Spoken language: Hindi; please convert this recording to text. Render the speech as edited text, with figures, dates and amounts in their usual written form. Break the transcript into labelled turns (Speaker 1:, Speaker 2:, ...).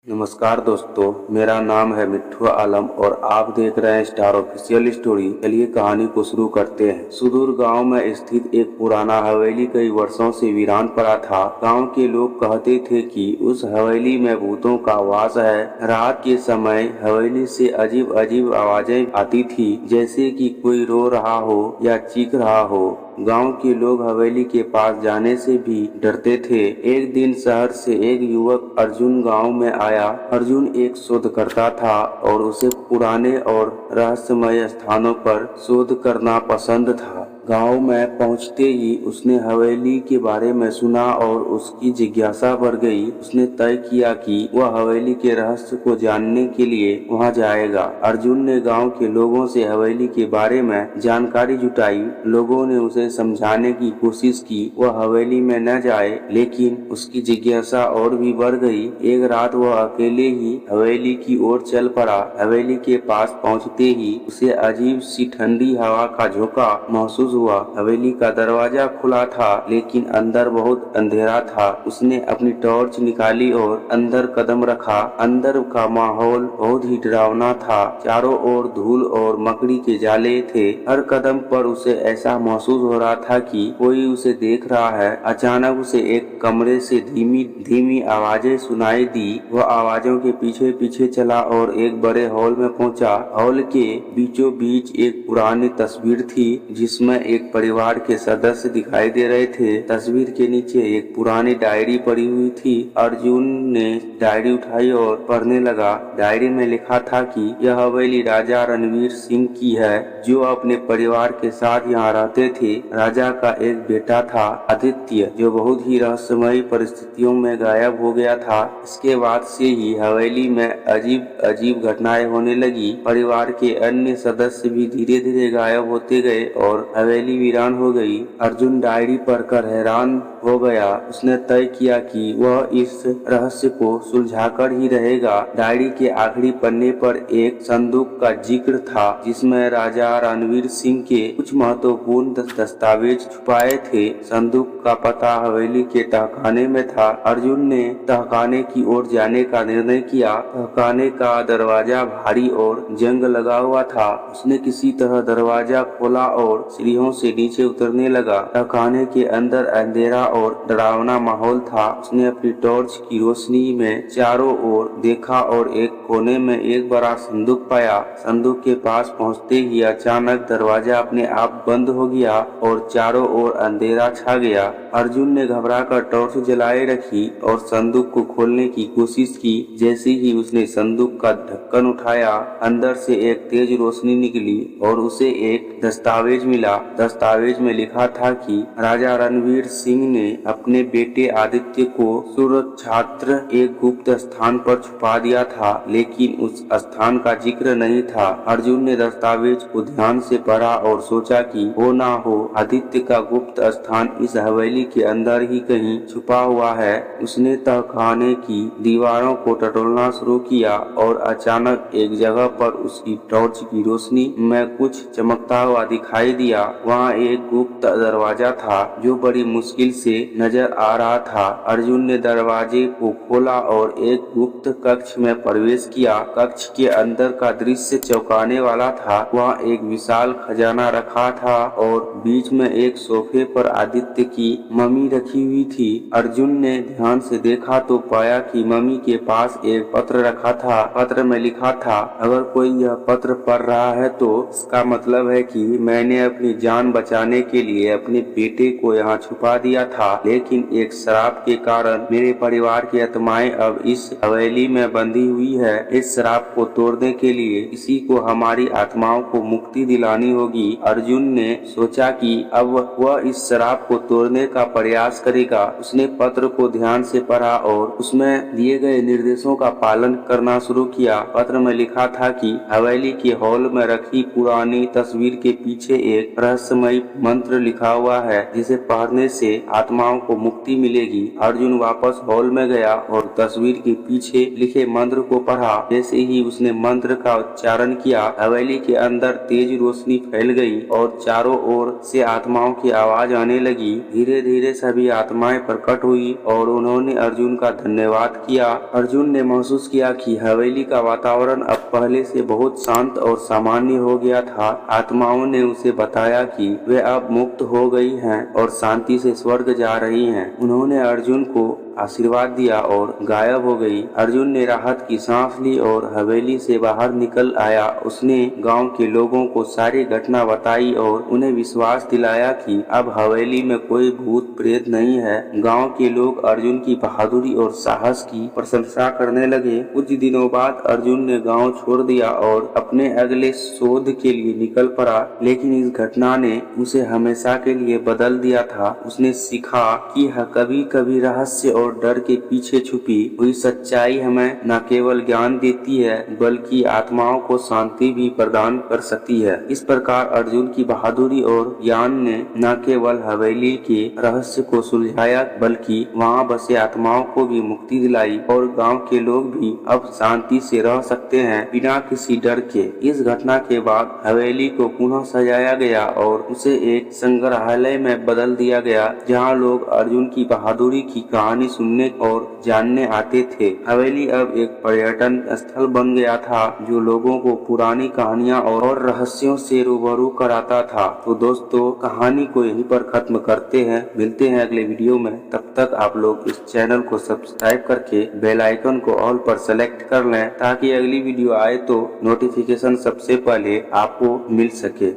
Speaker 1: नमस्कार दोस्तों, मेरा नाम है मिट्ठू आलम और आप देख रहे हैं स्टार ऑफिशियल स्टोरी। चलिए कहानी को शुरू करते हैं। सुदूर गांव में स्थित एक पुराना हवेली कई वर्षों से वीरान पड़ा था। गांव के लोग कहते थे कि उस हवेली में भूतों का वास है। रात के समय हवेली से अजीब अजीब आवाजें आती थी, जैसे कि कोई रो रहा हो या चीख रहा हो। गांव के लोग हवेली के पास जाने से भी डरते थे। एक दिन शहर से एक युवक अर्जुन गांव में आया। अर्जुन एक शोधकर्ता था और उसे पुराने और रहस्यमय स्थानों पर शोध करना पसंद था। गांव में पहुंचते ही उसने हवेली के बारे में सुना और उसकी जिज्ञासा बढ़ गई। उसने तय किया कि वह हवेली के रहस्य को जानने के लिए वहां जाएगा। अर्जुन ने गांव के लोगों से हवेली के बारे में जानकारी जुटाई। लोगों ने उसे समझाने की कोशिश की वह हवेली में न जाए, लेकिन उसकी जिज्ञासा और भी बढ़ गई। एक रात वह अकेले ही हवेली की ओर चल पड़ा। हवेली के पास पहुंचते ही उसे अजीब सी ठंडी हवा का झोंका महसूस हुआ। हवेली का दरवाजा खुला था, लेकिन अंदर बहुत अंधेरा था। उसने अपनी टॉर्च निकाली और अंदर कदम रखा। अंदर का माहौल बहुत ही डरावना था। चारों ओर धूल और मकड़ी के जाले थे। हर कदम पर उसे ऐसा महसूस हो रहा था कि कोई उसे देख रहा है। अचानक उसे एक कमरे से धीमी धीमी आवाजें सुनाई दी। वह आवाजों के पीछे पीछे चला और एक बड़े हॉल में पहुंचा। हॉल के बीचों बीच एक पुरानी तस्वीर थी, जिसमें एक परिवार के सदस्य दिखाई दे रहे थे। तस्वीर के नीचे एक पुरानी डायरी पड़ी हुई थी। अर्जुन ने डायरी उठाई और पढ़ने लगा। डायरी में लिखा था कि यह हवेली राजा रणवीर सिंह की है, जो अपने परिवार के साथ यहाँ रहते थे। राजा का एक बेटा था आदित्य, जो बहुत ही रहस्यमय परिस्थितियों में गायब हो गया था। इसके बाद से ही हवेली में अजीब अजीब घटनाएं होने लगी। परिवार के अन्य सदस्य भी धीरे धीरे गायब होते गए और हवेली वीरान हो गई। अर्जुन डायरी पढ़कर हैरान हो गया। उसने तय किया कि वह इस रहस्य को सुलझाकर ही रहेगा। डायरी के आखिरी पन्ने पर एक संदूक का जिक्र था, जिसमें राजा रणवीर सिंह के कुछ महत्वपूर्ण दस्तावेज छुपाए थे। संदूक का पता हवेली के तहखाने में था। अर्जुन ने तहखाने की ओर जाने का निर्णय किया। तहखाने का दरवाजा भारी और जंग लगा हुआ था। उसने किसी तरह दरवाजा खोला और सीढ़ियों से नीचे उतरने लगा। तहखाने के अंदर अंधेरा और डरावना माहौल था। उसने अपनी टॉर्च की रोशनी में चारों ओर देखा और एक कोने में एक बड़ा संदूक पाया। संदूक के पास पहुंचते ही अचानक दरवाजा अपने आप बंद हो गया और चारों ओर अंधेरा छा गया। अर्जुन ने घबराकर टॉर्च जलाए रखी और संदूक को खोलने की कोशिश की। जैसे ही उसने संदूक का ढक्कन उठाया, अंदर से एक तेज रोशनी निकली और उसे एक दस्तावेज मिला। दस्तावेज में लिखा था कि राजा रणवीर सिंह ने अपने बेटे आदित्य को सुरक्षार्थ एक गुप्त स्थान पर छुपा दिया था, लेकिन उस स्थान का जिक्र नहीं था। अर्जुन ने दस्तावेज को ध्यान से पढ़ा और सोचा कि हो ना हो आदित्य का गुप्त स्थान इस हवेली के अंदर ही कहीं छुपा हुआ है। उसने तहखाने की दीवारों को टटोलना शुरू किया और अचानक एक जगह पर उसकी टॉर्च की रोशनी में कुछ चमकता हुआ दिखाई दिया। वहाँ एक गुप्त दरवाजा था, जो बड़ी मुश्किल से नजर आ रहा था। अर्जुन ने दरवाजे को खोला और एक गुप्त कक्ष में प्रवेश किया। कक्ष के अंदर का दृश्य चौंकाने वाला था। वहाँ एक विशाल खजाना रखा था और बीच में एक सोफे पर आदित्य की मम्मी रखी हुई थी। अर्जुन ने ध्यान से देखा तो पाया कि मम्मी के पास एक पत्र रखा था। पत्र में लिखा था, अगर कोई यह पत्र पढ़ रहा है तो इसका मतलब है कि मैंने अपनी जान बचाने के लिए अपने बेटे को यहाँ छुपा दिया था, लेकिन एक श्राप के कारण मेरे परिवार की आत्माएं अब इस हवेली में बंधी हुई है। इस श्राप को तोड़ने के लिए किसी को हमारी आत्माओं को मुक्ति दिलानी होगी। अर्जुन ने सोचा कि अब वह इस श्राप को तोड़ने का प्रयास करेगा। उसने पत्र को ध्यान से पढ़ा और उसमें दिए गए निर्देशों का पालन करना शुरू किया। पत्र में लिखा था कि हवेली के हॉल में रखी पुरानी तस्वीर के पीछे एक रहस्यमय मंत्र लिखा हुआ है, जिसे पढ़ने से आत्माओं को मुक्ति मिलेगी। अर्जुन वापस हॉल में गया और तस्वीर के पीछे लिखे मंत्र को पढ़ा। जैसे ही उसने मंत्र का उच्चारण किया, हवेली के अंदर तेज रोशनी फैल गई और चारों ओर से आत्माओं की आवाज आने लगी। धीरे धीरे सभी आत्माएं प्रकट हुई और उन्होंने अर्जुन का धन्यवाद किया। अर्जुन ने महसूस किया कि हवेली का वातावरण अब पहले से बहुत शांत और सामान्य हो गया था। आत्माओं ने उसे बताया कि वे अब मुक्त हो गई हैं और शांति से स्वर्ग जा रही हैं। उन्होंने अर्जुन को आशीर्वाद दिया और गायब हो गई। अर्जुन ने राहत की सांस ली और हवेली से बाहर निकल आया। उसने गांव के लोगों को सारी घटना बताई और उन्हें विश्वास दिलाया कि अब हवेली में कोई भूत प्रेत नहीं है। गांव के लोग अर्जुन की बहादुरी और साहस की प्रशंसा करने लगे। कुछ दिनों बाद अर्जुन ने गांव छोड़ दिया और अपने अगले शोध के लिए निकल पड़ा, लेकिन इस घटना ने उसे हमेशा के लिए बदल दिया था। उसने सीखा कि कभी कभी रहस्य और डर के पीछे छुपी हुई सच्चाई हमें न केवल ज्ञान देती है बल्कि आत्माओं को शांति भी प्रदान कर सकती है। इस प्रकार अर्जुन की बहादुरी और ज्ञान ने न केवल हवेली के रहस्य को सुलझाया बल्कि वहां बसे आत्माओं को भी मुक्ति दिलाई और गांव के लोग भी अब शांति से रह सकते हैं बिना किसी डर के। इस घटना के बाद हवेली को पुनः सजाया गया और उसे एक संग्रहालय में बदल दिया गया, जहां लोग अर्जुन की बहादुरी की कहानी सुनने और जानने आते थे। हवेली अब एक पर्यटन स्थल बन गया था जो लोगों को पुरानी कहानियां और रहस्यों से रूबरू कराता था। तो दोस्तों, कहानी को यहीं पर खत्म करते हैं। मिलते हैं अगले वीडियो में। तब तक आप लोग इस चैनल को सब्सक्राइब करके बेल आइकन को ऑल पर सेलेक्ट कर लें ताकि अगली वीडियो आए तो नोटिफिकेशन सबसे पहले आपको मिल सके।